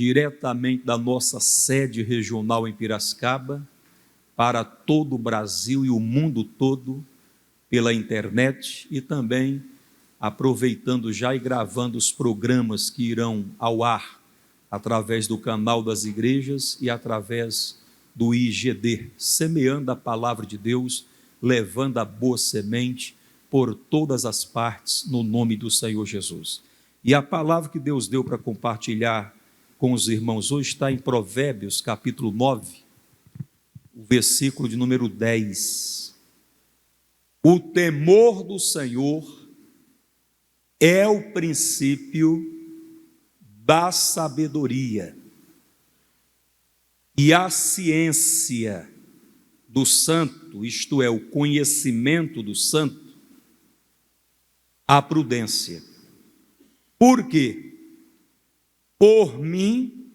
diretamente da nossa sede regional em Piracicaba, para todo o Brasil e o mundo todo, pela internet, e também aproveitando já e gravando os programas que irão ao ar através do canal das igrejas e através do IGD, semeando a palavra de Deus, levando a boa semente por todas as partes, no nome do Senhor Jesus. E a palavra que Deus deu para compartilhar com os irmãos hoje está em Provérbios, capítulo 9, o versículo de número 10. O temor do Senhor é o princípio da sabedoria, e a ciência do santo, isto é, o conhecimento do santo, a prudência. Por quê? Por mim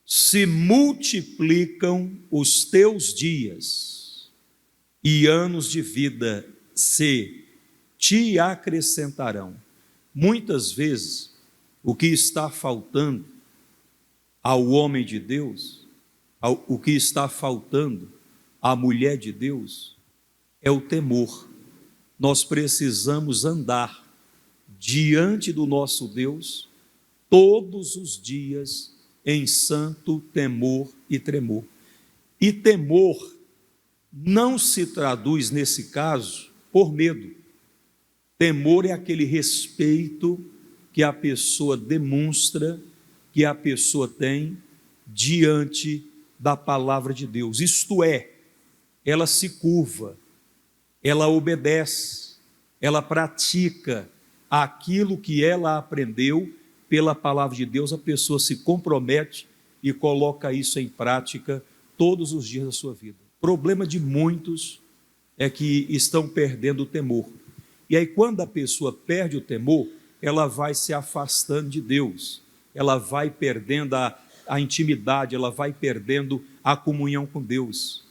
se multiplicam os teus dias, e anos de vida se te acrescentarão. Muitas vezes, o que está faltando ao homem de Deus, o que está faltando à mulher de Deus, é o temor. Nós precisamos andar diante do nosso Deus todos os dias em santo temor e tremor. E temor não se traduz, nesse caso, por medo. Temor é aquele respeito que a pessoa demonstra, que a pessoa tem diante da palavra de Deus. Isto é, ela se curva, ela obedece, ela pratica aquilo que ela aprendeu pela palavra de Deus. A pessoa se compromete e coloca isso em prática todos os dias da sua vida. O problema de muitos é que estão perdendo o temor. E aí, quando a pessoa perde o temor, ela vai se afastando de Deus, ela vai perdendo a intimidade, ela vai perdendo a comunhão com Deus,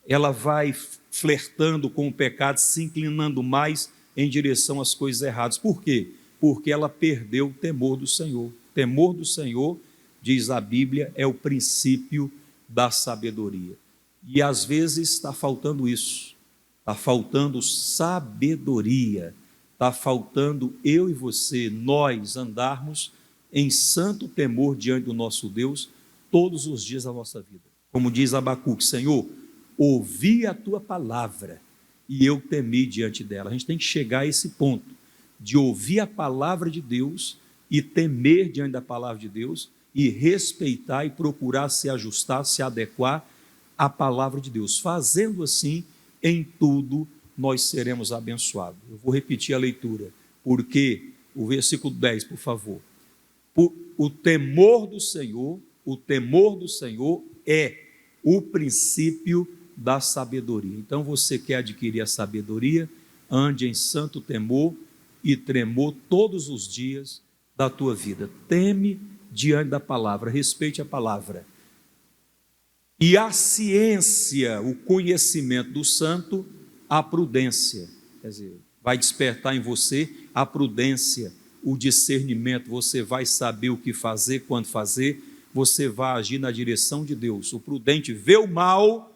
ela vai flertando com o pecado, se inclinando mais em direção às coisas erradas. Por quê? Porque ela perdeu o temor do Senhor. Temor do Senhor, diz a Bíblia, é o princípio da sabedoria. E às vezes está faltando isso, está faltando sabedoria, está faltando eu e você, nós andarmos em santo temor diante do nosso Deus todos os dias da nossa vida. Como diz Abacuque: Senhor, ouvi a tua palavra e eu temi diante dela. A gente tem que chegar a esse ponto de ouvir a palavra de Deus e temer diante da palavra de Deus e respeitar e procurar se ajustar, se adequar à palavra de Deus. Fazendo assim, em tudo nós seremos abençoados. Eu vou repetir a leitura, porque o versículo 10, por favor. O temor do Senhor é o princípio da sabedoria. Então, você quer adquirir a sabedoria, ande em santo temor e tremor todos os dias da tua vida. Teme diante da palavra, respeite a palavra. E a ciência, o conhecimento do santo, a prudência. Quer dizer, vai despertar em você a prudência, o discernimento. Você vai saber o que fazer, quando fazer, você vai agir na direção de Deus. O prudente vê o mal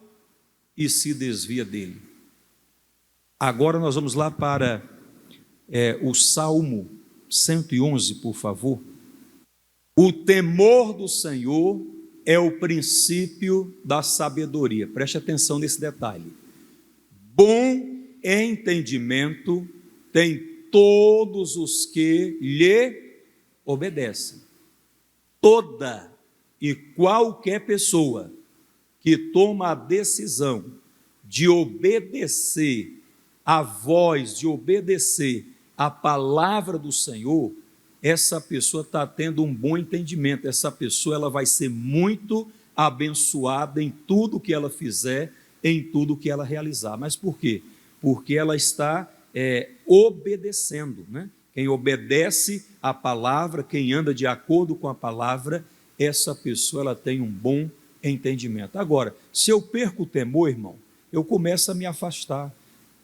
e se desvia dele. Agora nós vamos lá para o Salmo 111, por favor. O temor do Senhor é o princípio da sabedoria. Preste atenção nesse detalhe. Bom entendimento tem todos os que lhe obedecem. Toda e qualquer pessoa que toma a decisão de obedecer a voz, de obedecer a palavra do Senhor, essa pessoa está tendo um bom entendimento. Essa pessoa ela vai ser muito abençoada em tudo que ela fizer, em tudo que ela realizar. Mas por quê? Porque ela está obedecendo, né? Quem obedece a palavra, quem anda de acordo com a palavra, essa pessoa ela tem um bom entendimento. Agora, se eu perco o temor, irmão, eu começo a me afastar.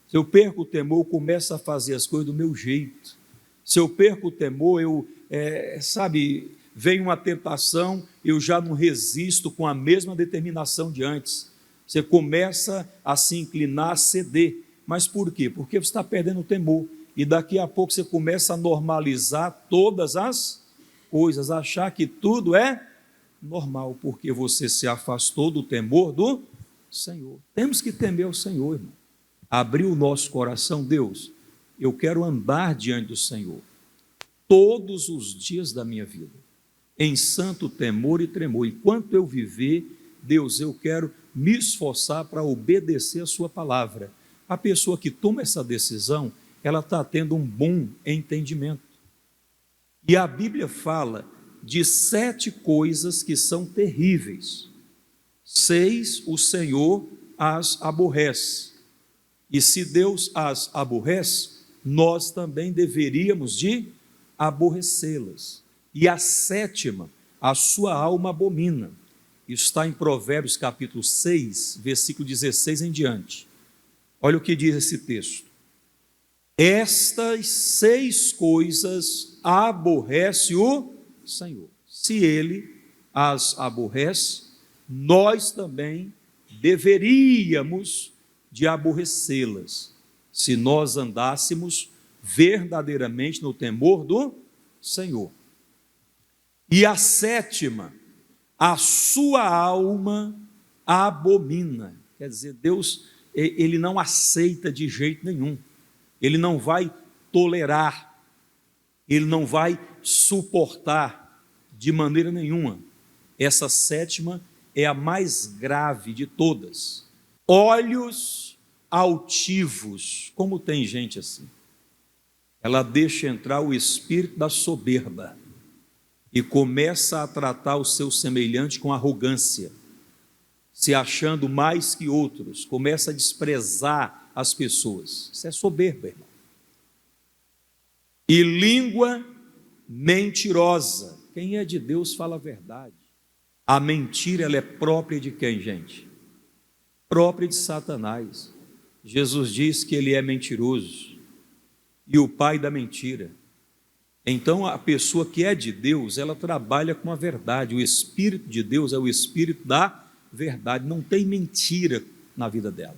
Se eu perco o temor, eu começo a fazer as coisas do meu jeito. Se eu perco o temor, vem uma tentação, eu já não resisto com a mesma determinação de antes. Você começa a se inclinar, a ceder. Mas por quê? Porque você está perdendo o temor. E daqui a pouco você começa a normalizar todas as coisas, achar que tudo é normal, porque você se afastou do temor do Senhor. Temos que temer o Senhor, irmão. Abrir o nosso coração, Deus, eu quero andar diante do Senhor todos os dias da minha vida, em santo temor e tremor. Enquanto eu viver, Deus, eu quero me esforçar para obedecer a sua palavra. A pessoa que toma essa decisão, ela está tendo um bom entendimento. E a Bíblia fala de 7 coisas que são terríveis. 6, o Senhor as aborrece. E se Deus as aborrece, nós também deveríamos de aborrecê-las. E a 7ª, a sua alma abomina. Isso está em Provérbios capítulo 6, versículo 16 em diante. Olha o que diz esse texto. Estas 6 coisas aborrece o Senhor. Se Ele as aborrece, nós também deveríamos de aborrecê-las, se nós andássemos verdadeiramente no temor do Senhor. E a 7ª, a sua alma abomina. Quer dizer, Deus, Ele não aceita de jeito nenhum. Ele não vai tolerar, Ele não vai suportar de maneira nenhuma. Essa 7ª é a mais grave de todas. Olhos altivos, como tem gente assim? Ela deixa entrar o espírito da soberba e começa a tratar o seu semelhante com arrogância, se achando mais que outros, começa a desprezar as pessoas. Isso é soberba, irmão. E língua mentirosa. Quem é de Deus fala a verdade. A mentira, ela é própria de quem, gente? Própria de Satanás. Jesus diz que ele é mentiroso e o pai da mentira. Então, a pessoa que é de Deus, ela trabalha com a verdade. O Espírito de Deus é o Espírito da verdade. Não tem mentira na vida dela.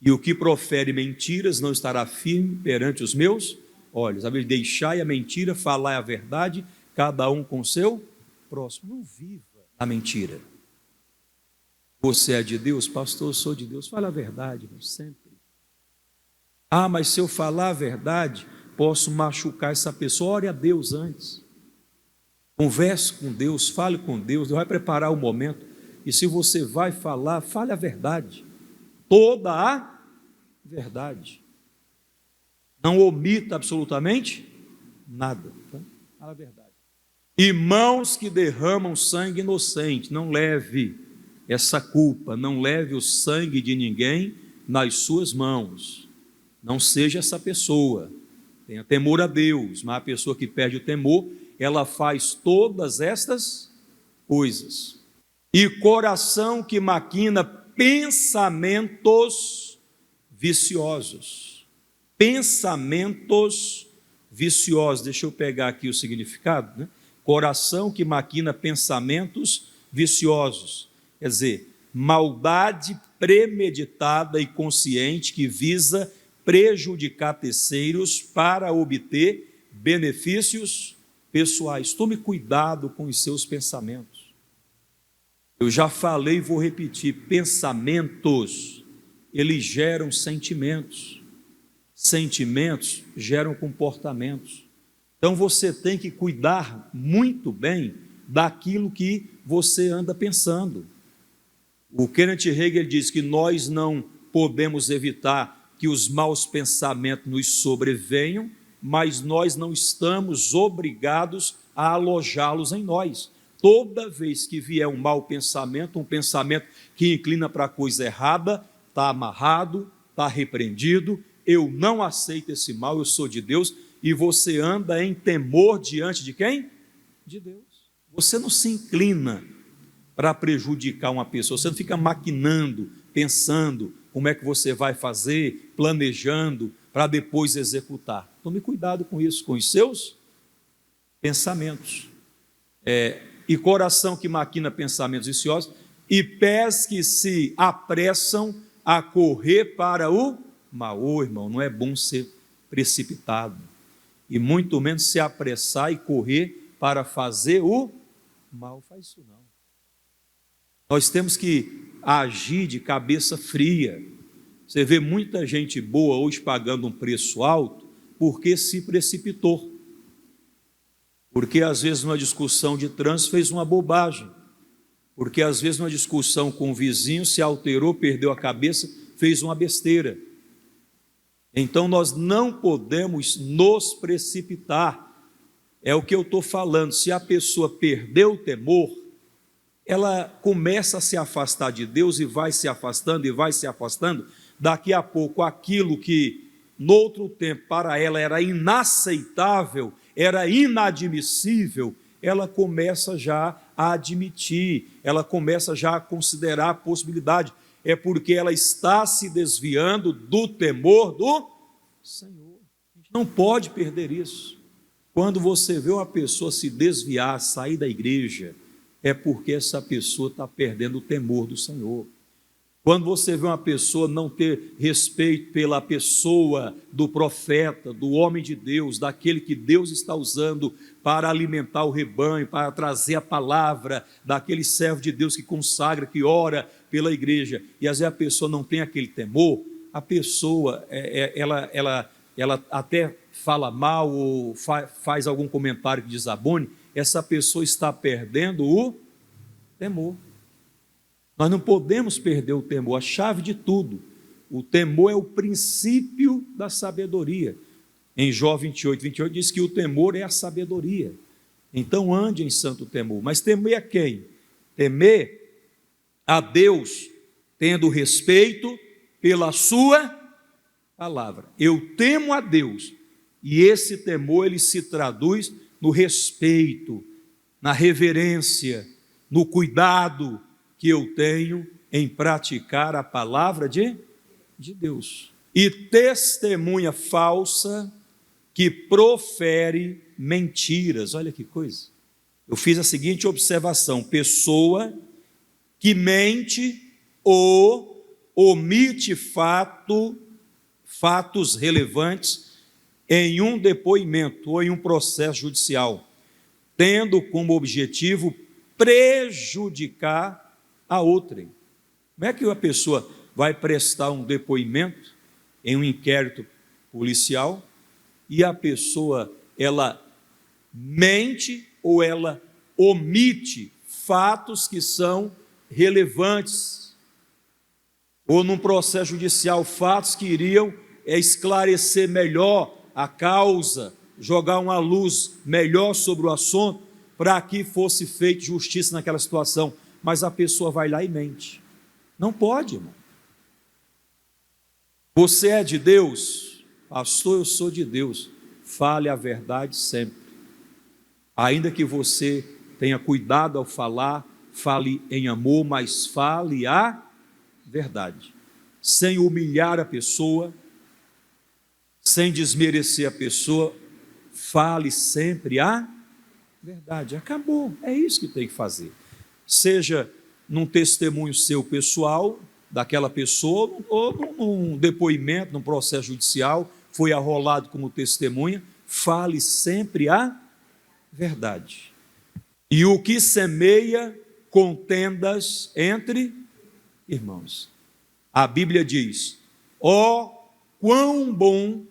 E o que profere mentiras não estará firme perante os meus olhos. A Bíblia diz, deixai a mentira, falai a verdade, cada um com seu próximo. Não viva a mentira. Você é de Deus? Pastor, eu sou de Deus. Fala a verdade, irmão, sempre. Ah, mas se eu falar a verdade, posso machucar essa pessoa. Ore a Deus antes. Converse com Deus, fale com Deus, Deus vai preparar o momento. E se você vai falar, fale a verdade. Toda a verdade. Não omita absolutamente nada. Tá? Fala a verdade. E mãos que derramam sangue inocente, não leve essa culpa, não leve o sangue de ninguém nas suas mãos. Não seja essa pessoa. Tenha temor a Deus, mas a pessoa que perde o temor, ela faz todas estas coisas. E coração que maquina pensamentos viciosos. Pensamentos viciosos. Deixa eu pegar aqui o significado, né? Coração que maquina pensamentos viciosos. Quer dizer, maldade premeditada e consciente que visa prejudicar terceiros para obter benefícios pessoais. Tome cuidado com os seus pensamentos. Eu já falei e vou repetir, pensamentos, eles geram sentimentos. Sentimentos geram comportamentos. Então você tem que cuidar muito bem daquilo que você anda pensando. O Kenneth Hagin diz que nós não podemos evitar que os maus pensamentos nos sobrevenham, mas nós não estamos obrigados a alojá-los em nós. Toda vez que vier um mau pensamento, um pensamento que inclina para a coisa errada, está amarrado, está repreendido, eu não aceito esse mal, eu sou de Deus, e você anda em temor diante de quem? De Deus. Você não se inclina para prejudicar uma pessoa, você não fica maquinando, pensando como é que você vai fazer, planejando, para depois executar. Tome cuidado com isso, com os seus pensamentos. e coração que maquina pensamentos viciosos, e pés que se apressam a correr para o mal. Ô, irmão, não é bom ser precipitado, e muito menos se apressar e correr para fazer o mal. Faz isso não. Nós temos que agir de cabeça fria. Você vê muita gente boa hoje pagando um preço alto porque se precipitou. Porque às vezes numa discussão de trânsito fez uma bobagem. Porque às vezes numa discussão com o vizinho se alterou, perdeu a cabeça, fez uma besteira. Então nós não podemos nos precipitar. É o que eu estou falando. Se a pessoa perdeu o temor, ela começa a se afastar de Deus e vai se afastando e vai se afastando. Daqui a pouco aquilo que no outro tempo para ela era inaceitável, era inadmissível, ela começa já a admitir, ela começa já a considerar a possibilidade. É porque ela está se desviando do temor do Senhor. A gente não pode perder isso. Quando você vê uma pessoa se desviar, sair da igreja, é porque essa pessoa está perdendo o temor do Senhor. Quando você vê uma pessoa não ter respeito pela pessoa do profeta, do homem de Deus, daquele que Deus está usando para alimentar o rebanho, para trazer a palavra, daquele servo de Deus que consagra, que ora pela igreja, e às vezes a pessoa não tem aquele temor, a pessoa, ela até fala mal ou faz algum comentário que desabone, essa pessoa está perdendo o temor. Nós não podemos perder o temor, a chave de tudo. O temor é o princípio da sabedoria. Em Jó 28 diz que o temor é a sabedoria. Então ande em santo temor. Mas temer a quem? Temer a Deus, tendo respeito pela sua palavra. Eu temo a Deus, e esse temor ele se traduz no respeito, na reverência, no cuidado que eu tenho em praticar a palavra de Deus. E testemunha falsa que profere mentiras. Olha que coisa. Eu fiz a seguinte observação: pessoa que mente ou omite fatos relevantes em um depoimento ou em um processo judicial, tendo como objetivo prejudicar a outrem. Como é que a pessoa vai prestar um depoimento em um inquérito policial e a pessoa, ela mente ou ela omite fatos que são relevantes, ou num processo judicial, fatos que iriam esclarecer melhor a causa, jogar uma luz melhor sobre o assunto, para que fosse feita justiça naquela situação, mas a pessoa vai lá e mente. Não pode, irmão. Você é de Deus? Pastor, eu sou de Deus. Fale a verdade sempre. Ainda que você tenha cuidado ao falar, fale em amor, mas fale a verdade. Sem humilhar a pessoa, sem desmerecer a pessoa, fale sempre a verdade. Acabou, é isso que tem que fazer. Seja num testemunho seu pessoal, daquela pessoa, ou num depoimento, num processo judicial, foi arrolado como testemunha, fale sempre a verdade. E o que semeia contendas entre irmãos. A Bíblia diz: ó, quão bom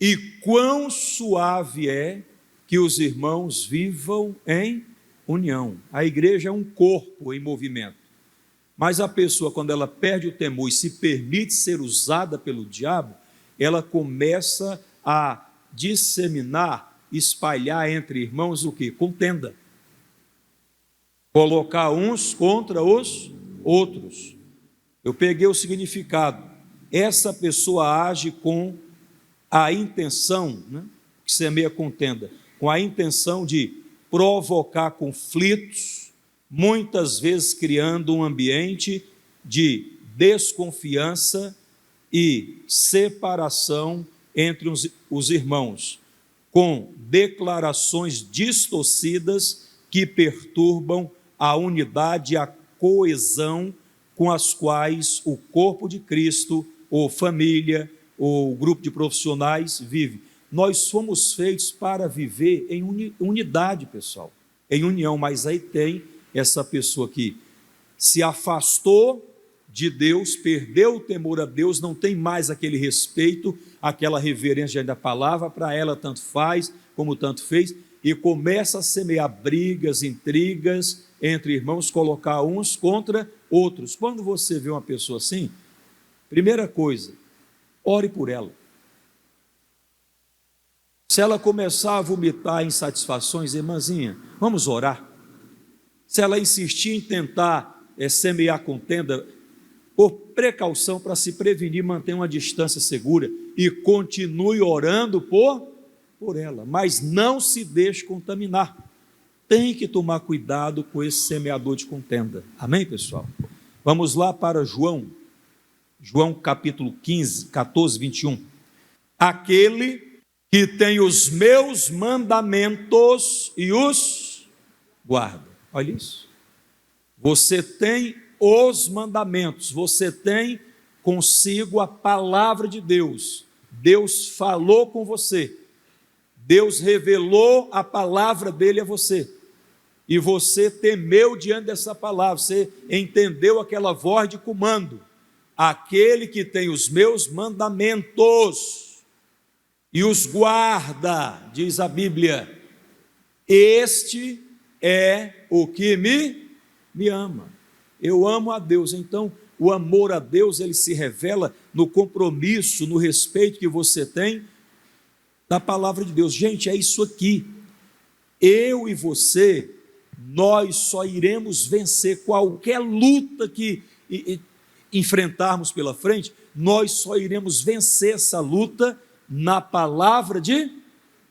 e quão suave é que os irmãos vivam em união. A igreja é um corpo em movimento. Mas a pessoa, quando ela perde o temor e se permite ser usada pelo diabo, ela começa a disseminar, espalhar entre irmãos o quê? Contenda. Colocar uns contra os outros. Eu peguei o significado. Essa pessoa age com a intenção, que semeia contenda, com a intenção de provocar conflitos, muitas vezes criando um ambiente de desconfiança e separação entre os irmãos, com declarações distorcidas que perturbam a unidade e a coesão com as quais o corpo de Cristo, ou família, ou grupo de profissionais vive. Nós fomos feitos para viver em unidade, pessoal, em união, mas aí tem essa pessoa que se afastou de Deus, perdeu o temor a Deus, não tem mais aquele respeito, aquela reverência da palavra, para ela tanto faz como tanto fez, e começa a semear brigas, intrigas entre irmãos, colocar uns contra outros. Quando você vê uma pessoa assim, primeira coisa, ore por ela. Se ela começar a vomitar insatisfações, irmãzinha, vamos orar. Se ela insistir em tentar semear contenda, por precaução, para se prevenir, mantenha uma distância segura e continue orando por ela, mas não se deixe contaminar. Tem que tomar cuidado com esse semeador de contenda. Amém, pessoal? Vamos lá para João capítulo 15, 14, 21. Aquele que tem os meus mandamentos e os guarda. Olha isso. Você tem os mandamentos, você tem consigo a palavra de Deus. Deus falou com você. Deus revelou a palavra dele a você. E você temeu diante dessa palavra, você entendeu aquela voz de comando. Aquele que tem os meus mandamentos e os guarda, diz a Bíblia, este é o que me ama. Eu amo a Deus. Então, o amor a Deus, ele se revela no compromisso, no respeito que você tem da palavra de Deus. Gente, é isso aqui. Eu e você, nós só iremos vencer qualquer luta que enfrentarmos pela frente, nós só iremos vencer essa luta na palavra de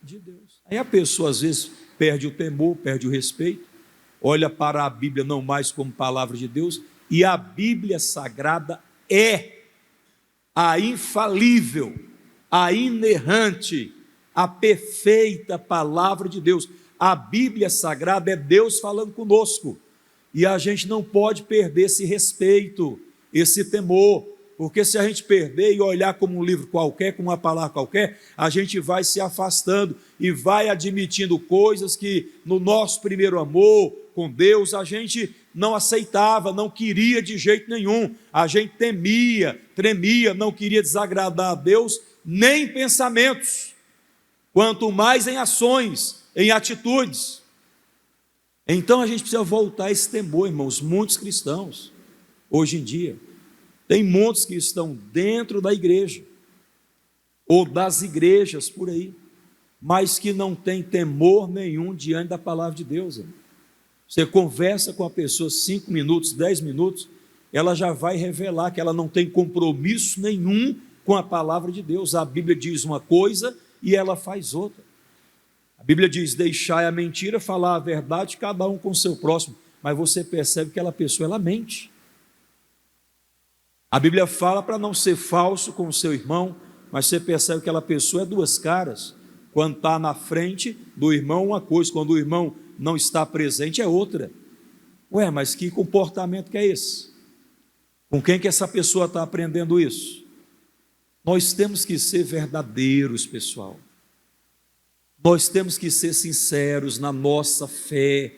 Deus. Aí a pessoa às vezes perde o temor, perde o respeito, olha para a Bíblia não mais como palavra de Deus, e a Bíblia Sagrada é a infalível, a inerrante, a perfeita palavra de Deus. A Bíblia Sagrada é Deus falando conosco, e a gente não pode perder esse respeito, esse temor, porque se a gente perder e olhar como um livro qualquer, como uma palavra qualquer, a gente vai se afastando e vai admitindo coisas que no nosso primeiro amor com Deus a gente não aceitava, não queria de jeito nenhum, a gente temia, tremia, não queria desagradar a Deus, nem em pensamentos, quanto mais em ações, em atitudes. Então a gente precisa voltar a esse temor, irmãos. Muitos cristãos, hoje em dia, tem muitos que estão dentro da igreja, ou das igrejas por aí, mas que não tem temor nenhum diante da palavra de Deus. Irmão. Você conversa com a pessoa 5 minutos, 10 minutos, ela já vai revelar que ela não tem compromisso nenhum com a palavra de Deus. A Bíblia diz uma coisa e ela faz outra. A Bíblia diz, deixai a mentira, falar a verdade, cada um com o seu próximo, mas você percebe que aquela pessoa, ela mente. A Bíblia fala para não ser falso com o seu irmão, mas você percebe que aquela pessoa é duas caras. Quando está na frente do irmão, uma coisa, quando o irmão não está presente, é outra. Ué, mas que comportamento que é esse? Com quem que essa pessoa está aprendendo isso? Nós temos que ser verdadeiros, pessoal. Nós temos que ser sinceros na nossa fé,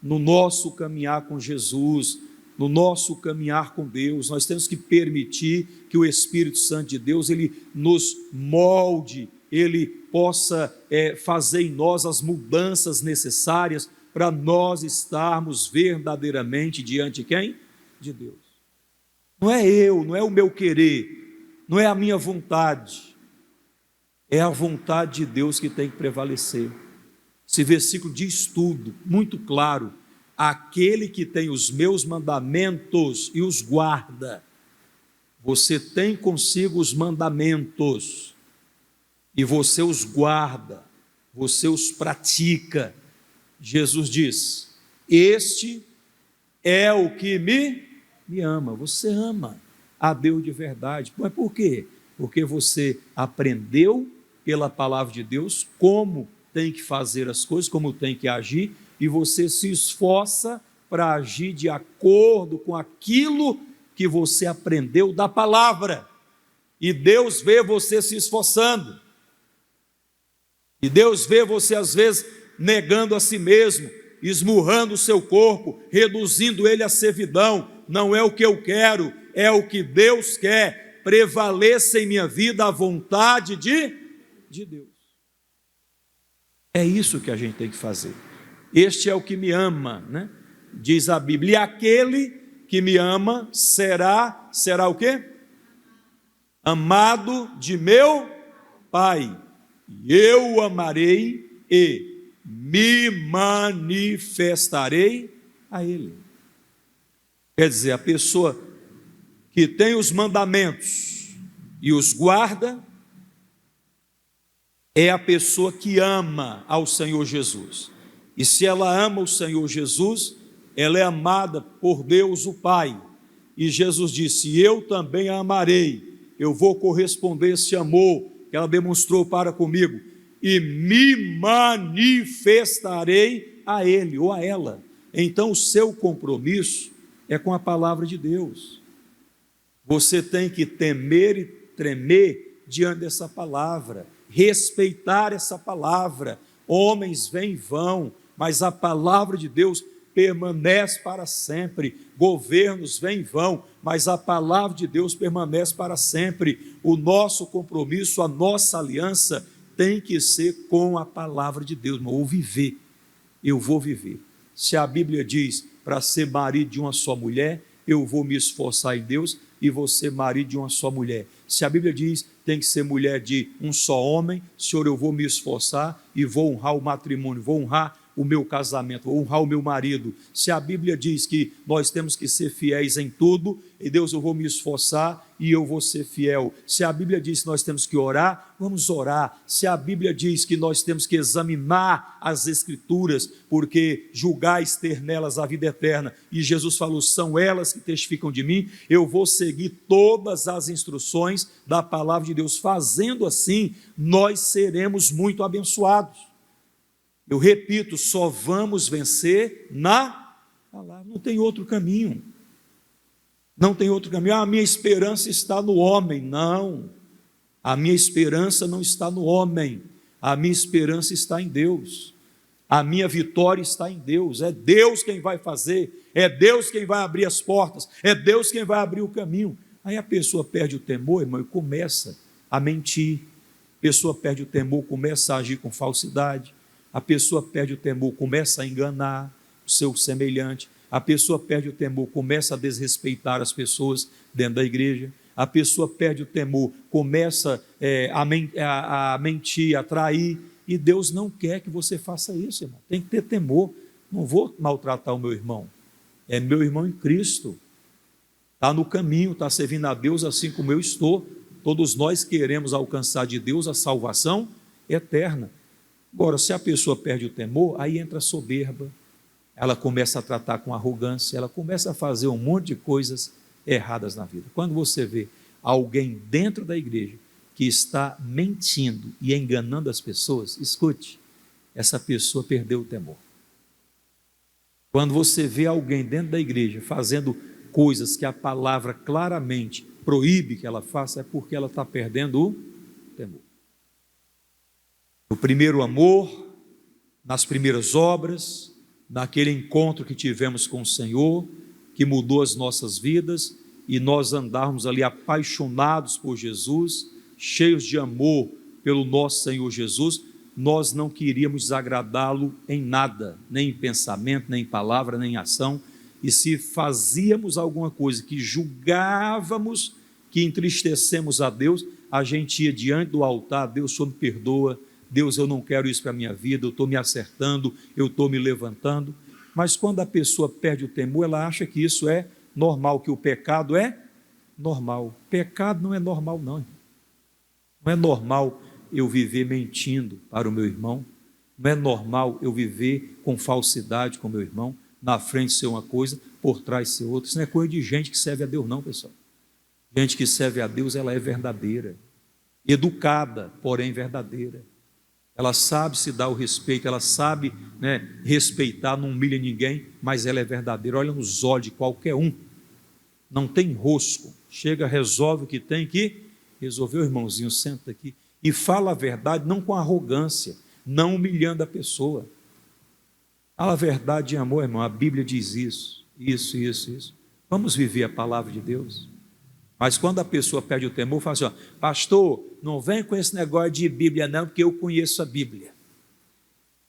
no nosso caminhar com Jesus, no nosso caminhar com Deus. Nós temos que permitir que o Espírito Santo de Deus, ele nos molde, ele possa fazer em nós as mudanças necessárias para nós estarmos verdadeiramente diante de quem? De Deus. Não é eu, não é o meu querer, não é a minha vontade, é a vontade de Deus que tem que prevalecer. Esse versículo diz tudo, muito claro. Aquele que tem os meus mandamentos e os guarda. Você tem consigo os mandamentos e você os guarda, você os pratica. Jesus diz, este é o que me ama. Você ama a Deus de verdade. Mas por quê? Porque você aprendeu pela palavra de Deus como tem que fazer as coisas, como tem que agir, e você se esforça para agir de acordo com aquilo que você aprendeu da palavra. E Deus vê você se esforçando. E Deus vê você, às vezes, negando a si mesmo, esmurrando o seu corpo, reduzindo ele à servidão. Não é o que eu quero, é o que Deus quer. Prevaleça em minha vida a vontade de Deus. É isso que a gente tem que fazer. Este é o que me ama, né? Diz a Bíblia. E aquele que me ama será o quê? Amado de meu Pai. E eu o amarei e me manifestarei a Ele. Quer dizer, a pessoa que tem os mandamentos e os guarda, é a pessoa que ama ao Senhor Jesus. E se ela ama o Senhor Jesus, ela é amada por Deus o Pai. E Jesus disse: eu também a amarei, eu vou corresponder a esse amor que ela demonstrou para comigo, e me manifestarei a ele ou a ela. Então o seu compromisso é com a palavra de Deus. Você tem que temer e tremer diante dessa palavra, respeitar essa palavra. Homens vêm e vão, mas a palavra de Deus permanece para sempre. Governos vêm e vão, mas a palavra de Deus permanece para sempre. O nosso compromisso, a nossa aliança tem que ser com a palavra de Deus, ou viver. Eu vou viver. Se a Bíblia diz para ser marido de uma só mulher, eu vou me esforçar em Deus e vou ser marido de uma só mulher. Se a Bíblia diz tem que ser mulher de um só homem, Senhor, eu vou me esforçar e vou honrar o matrimônio, vou honrar o meu casamento, vou honrar o meu marido. Se a Bíblia diz que nós temos que ser fiéis em tudo, e Deus, eu vou me esforçar e eu vou ser fiel. Se a Bíblia diz que nós temos que orar, vamos orar. Se a Bíblia diz que nós temos que examinar as Escrituras, porque julgais ter nelas a vida eterna, e Jesus falou, são elas que testificam de mim, eu vou seguir todas as instruções da palavra de Deus. Fazendo assim, nós seremos muito abençoados. Eu repito, só vamos vencer na palavra, não tem outro caminho. Não tem outro caminho. A minha esperança está no homem. Não, a minha esperança não está no homem, a minha esperança está em Deus. A minha vitória está em Deus. É Deus quem vai fazer, é Deus quem vai abrir as portas, é Deus quem vai abrir o caminho. Aí a pessoa perde o temor, irmão, e começa a mentir. A pessoa perde o temor, começa a agir com falsidade. A pessoa perde o temor, começa a enganar o seu semelhante. A pessoa perde o temor, começa a desrespeitar as pessoas dentro da igreja. A pessoa perde o temor, começa a mentir, a trair. E Deus não quer que você faça isso, irmão. Tem que ter temor. Não vou maltratar o meu irmão. É meu irmão em Cristo. Está no caminho, está servindo a Deus assim como eu estou. Todos nós queremos alcançar de Deus a salvação eterna. Agora, se a pessoa perde o temor, aí entra a soberba, ela começa a tratar com arrogância, ela começa a fazer um monte de coisas erradas na vida. Quando você vê alguém dentro da igreja que está mentindo e enganando as pessoas, escute, essa pessoa perdeu o temor. Quando você vê alguém dentro da igreja fazendo coisas que a palavra claramente proíbe que ela faça, é porque ela está perdendo o temor. No primeiro amor, nas primeiras obras, naquele encontro que tivemos com o Senhor, que mudou as nossas vidas, e nós andarmos ali apaixonados por Jesus, cheios de amor pelo nosso Senhor Jesus, nós não queríamos desagradá-lo em nada, nem em pensamento, nem em palavra, nem em ação, e se fazíamos alguma coisa que julgávamos que entristecemos a Deus, a gente ia diante do altar, Deus, o Senhor me perdoa, Deus, eu não quero isso para a minha vida, eu estou me acertando, eu estou me levantando. Mas quando a pessoa perde o temor, ela acha que isso é normal, que o pecado é normal. Pecado não é normal, não. Não é normal eu viver mentindo para o meu irmão, não é normal eu viver com falsidade com o meu irmão, na frente ser uma coisa, por trás ser outra. Isso não é coisa de gente que serve a Deus, não, pessoal. Gente que serve a Deus, ela é verdadeira, educada, porém verdadeira. Ela sabe se dar o respeito, ela sabe, respeitar, não humilha ninguém, mas ela é verdadeira, olha nos olhos de qualquer um, não tem rosco, chega, resolve o que tem que resolver. O irmãozinho senta aqui e fala a verdade, não com arrogância, não humilhando a pessoa. Fala a verdade em amor, irmão. A Bíblia diz isso. Vamos viver a palavra de Deus. Mas quando a pessoa perde o temor, fala assim: pastor, não vem com esse negócio de Bíblia não, porque eu conheço a Bíblia.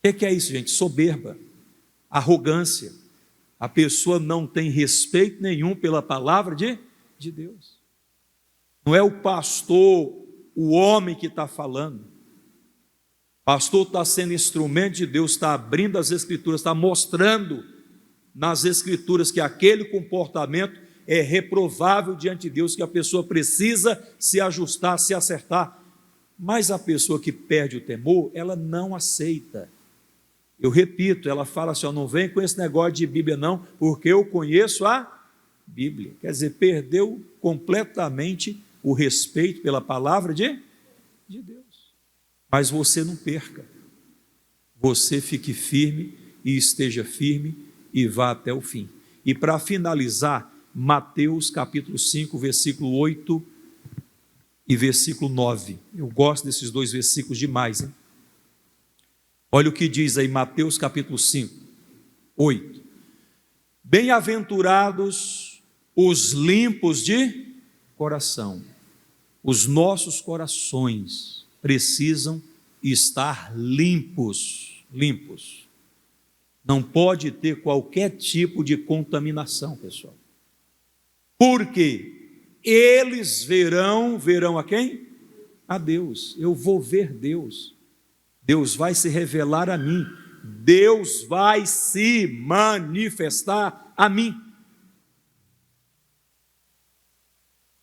O que é isso, gente? Soberba, arrogância. A pessoa não tem respeito nenhum pela palavra de Deus. Não é o pastor, o homem que está falando. O pastor está sendo instrumento de Deus, está abrindo as Escrituras, está mostrando nas Escrituras que aquele comportamento é reprovável diante de Deus, que a pessoa precisa se ajustar, se acertar. Mas a pessoa que perde o temor, ela não aceita. Eu repito, ela fala assim: não vem com esse negócio de Bíblia não, porque eu conheço a Bíblia. Quer dizer, perdeu completamente o respeito pela palavra de Deus. Mas você não perca, você fique firme e esteja firme e vá até o fim. E para finalizar, Mateus capítulo 5, versículo 8 e versículo 9. Eu gosto desses dois versículos demais, hein? Olha o que diz aí Mateus capítulo 5, 8. Bem-aventurados os limpos de coração. Os nossos corações precisam estar limpos. Não pode ter qualquer tipo de contaminação, pessoal. Porque eles verão a quem? A Deus. Eu vou ver Deus. Deus vai se revelar a mim. Deus vai se manifestar a mim.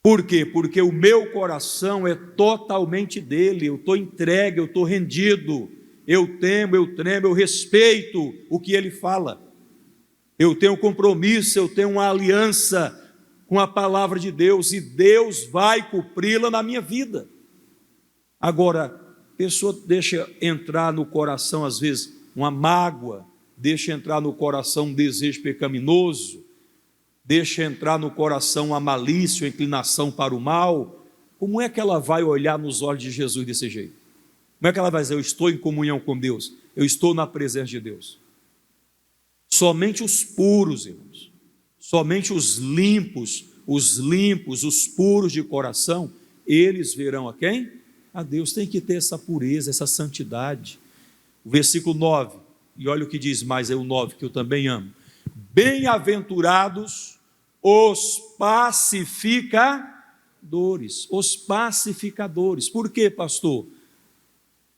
Por quê? Porque o meu coração é totalmente dele. Eu estou entregue, eu estou rendido. Eu temo, eu tremo, eu respeito o que ele fala. Eu tenho compromisso, eu tenho uma aliança com a palavra de Deus, e Deus vai cumpri-la na minha vida. Agora, a pessoa deixa entrar no coração, às vezes, uma mágoa, deixa entrar no coração um desejo pecaminoso, deixa entrar no coração uma malícia, uma inclinação para o mal. Como é que ela vai olhar nos olhos de Jesus desse jeito? Como é que ela vai dizer: eu estou em comunhão com Deus, eu estou na presença de Deus? Somente os puros, irmãos, somente os limpos, os puros de coração, eles verão a quem? A Deus. Tem que ter essa pureza, essa santidade. O versículo 9, e olha o que diz mais, é o 9 que eu também amo: bem-aventurados os pacificadores. Os pacificadores. Por quê, pastor?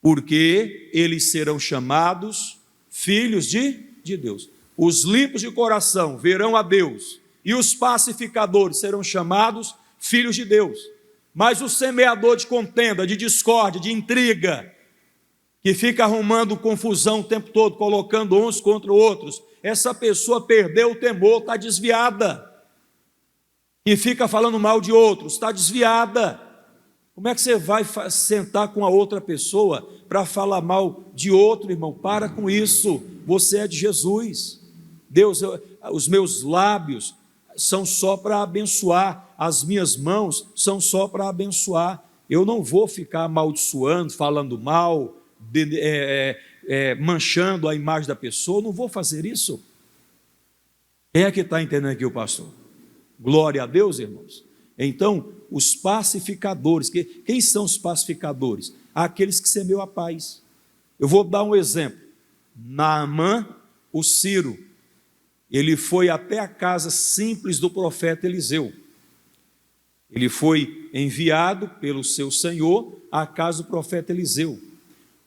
Porque eles serão chamados filhos de Deus. Os limpos de coração verão a Deus, e os pacificadores serão chamados filhos de Deus. Mas o semeador de contenda, de discórdia, de intriga, que fica arrumando confusão o tempo todo, colocando uns contra outros, essa pessoa perdeu o temor, está desviada. E fica falando mal de outros, está desviada. Como é que você vai sentar com a outra pessoa para falar mal de outro, irmão? Para com isso, você é de Jesus. Deus, os meus lábios são só para abençoar, as minhas mãos são só para abençoar. Eu não vou ficar amaldiçoando, falando mal, manchando a imagem da pessoa, não vou fazer isso. Quem é que está entendendo aqui o pastor? Glória a Deus, irmãos. Então, os pacificadores, quem são os pacificadores? Aqueles que semeiam a paz. Eu vou dar um exemplo. Naamã, o Ciro, ele foi até a casa simples do profeta Eliseu. Ele foi enviado pelo seu senhor à casa do profeta Eliseu.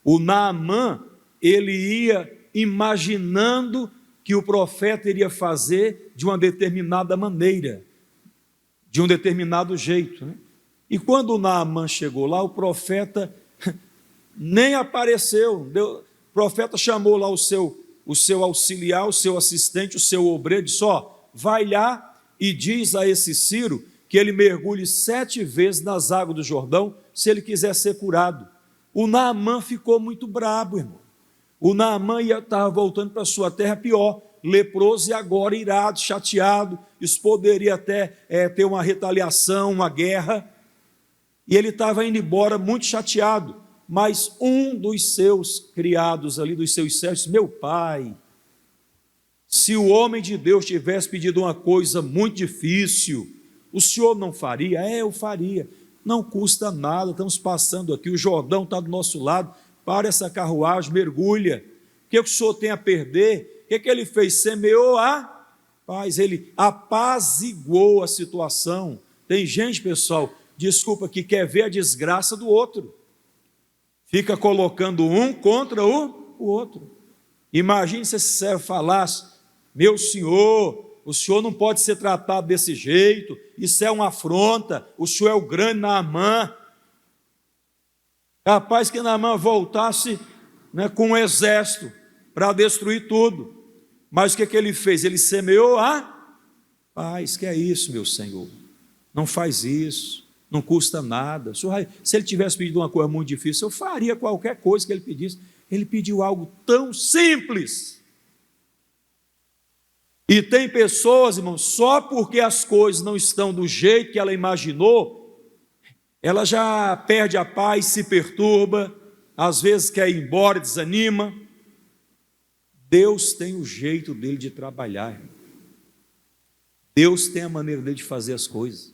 O Naamã, ele ia imaginando que o profeta iria fazer de uma determinada maneira, de um determinado jeito, né? E quando o Naamã chegou lá, o profeta nem apareceu. O profeta chamou lá o seu auxiliar, o seu assistente, o seu obreiro, disse: vai lá e diz a esse Ciro que ele mergulhe 7 vezes nas águas do Jordão, se ele quiser ser curado. O Naamã ficou muito brabo, irmão. O Naamã estava voltando para sua terra pior, leproso e agora irado, chateado. Isso poderia até ter uma retaliação, uma guerra. E ele estava indo embora muito chateado. Mas um dos seus criados ali, dos seus servos, disse: meu pai, se o homem de Deus tivesse pedido uma coisa muito difícil, o senhor não faria? Eu faria. Não custa nada, estamos passando aqui, o Jordão está do nosso lado, para essa carruagem, mergulha. O que o senhor tem a perder? O que ele fez? Semeou a paz, ele apaziguou a situação. Tem gente, pessoal, desculpa, que quer ver a desgraça do outro. Fica colocando um contra o outro. Imagine se esse servo falasse: meu senhor, o senhor não pode ser tratado desse jeito, isso é uma afronta, o senhor é o grande Naamã. Capaz que Naamã voltasse, com um exército para destruir tudo. Mas o que ele fez? Ele semeou a paz. Que é isso, meu Senhor? Não faz isso, não custa nada. Se ele tivesse pedido uma coisa muito difícil, eu faria qualquer coisa que ele pedisse. Ele pediu algo tão simples. E tem pessoas, irmãos, só porque as coisas não estão do jeito que ela imaginou, ela já perde a paz, se perturba, às vezes quer ir embora, desanima. Deus tem o jeito dele de trabalhar, irmão. Deus tem a maneira dele de fazer as coisas.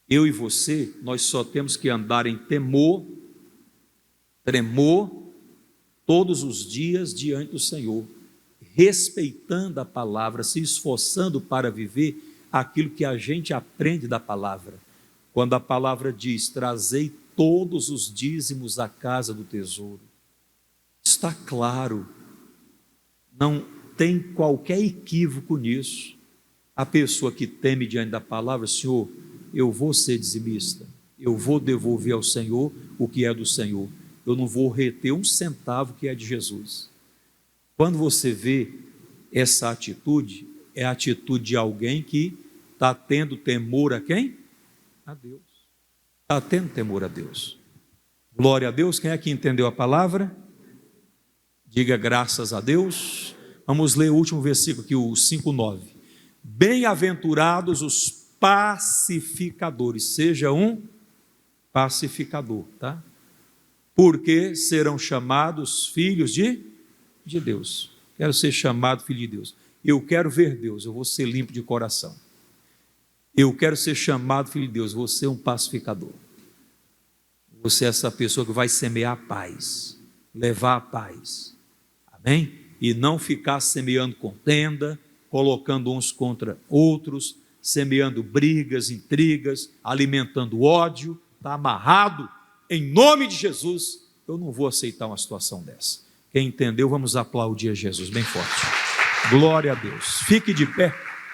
Eu e você, nós só temos que andar em temor, tremor, todos os dias diante do Senhor, respeitando a palavra, se esforçando para viver aquilo que a gente aprende da palavra. Quando a palavra diz: trazei todos os dízimos à casa do tesouro, está claro, não tem qualquer equívoco nisso. A pessoa que teme diante da palavra: Senhor, eu vou ser dizimista, eu vou devolver ao Senhor o que é do Senhor, eu não vou reter um centavo que é de Jesus. Quando você vê essa atitude, é a atitude de alguém que está tendo temor a quem? A Deus. Está tendo temor a Deus. Glória a Deus. Quem é que entendeu a palavra? Diga graças a Deus. Vamos ler o último versículo aqui, o 5:9. Bem-aventurados os pacificadores. Seja um pacificador, tá? Porque serão chamados filhos de Deus. Quero ser chamado filho de Deus. Eu quero ver Deus, eu vou ser limpo de coração. Eu quero ser chamado filho de Deus, vou ser um pacificador. Você é essa pessoa que vai semear a paz, levar a paz. Amém? E não ficar semeando contenda, colocando uns contra outros, semeando brigas, intrigas, alimentando ódio. Está amarrado. Em nome de Jesus, eu não vou aceitar uma situação dessa. Quem entendeu, vamos aplaudir a Jesus bem forte. Glória a Deus. Fique de pé.